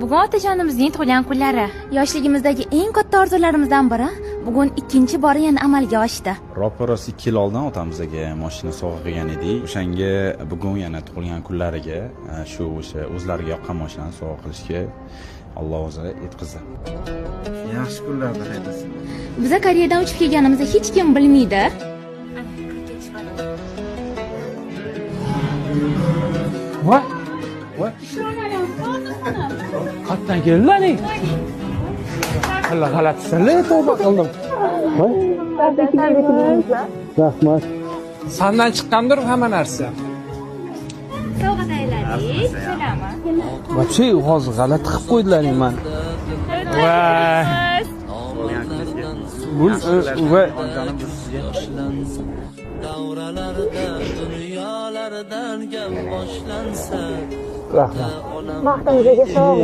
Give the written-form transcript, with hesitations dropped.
Bugun otajonimizning tug'ilgan kunlari. Yoshligimizdagi eng katta orzularimizdan biri bugun ikkinchi bora yana amalga oshdi. Ro'parost 2 yil oldin otamizga mashina sovg'a qilgan edik. O'shanga bugun yana tug'ilgan kunlariga o'sha o'zlariga yoqqan mashinani sovg'a qilishga Alloh o'zi yetkazdi. Yaxshi kunlarda haydasin. Biza Koreyadan uchib kelganimizni hech kim bilmaydi. Voy. Qatdan kelding? Allah g'alatisanlar, tavba qildim. Voy. Rahmat. Sandan chiqqandir hamma narsa. Sovg'a tayyorladik. Salomlar. Вообще hozir g'alati qilib qo'ydilaring men. Voy. Bu va davralarda dunyolardan gap boshlansa rahmat. Baxtimizga sog'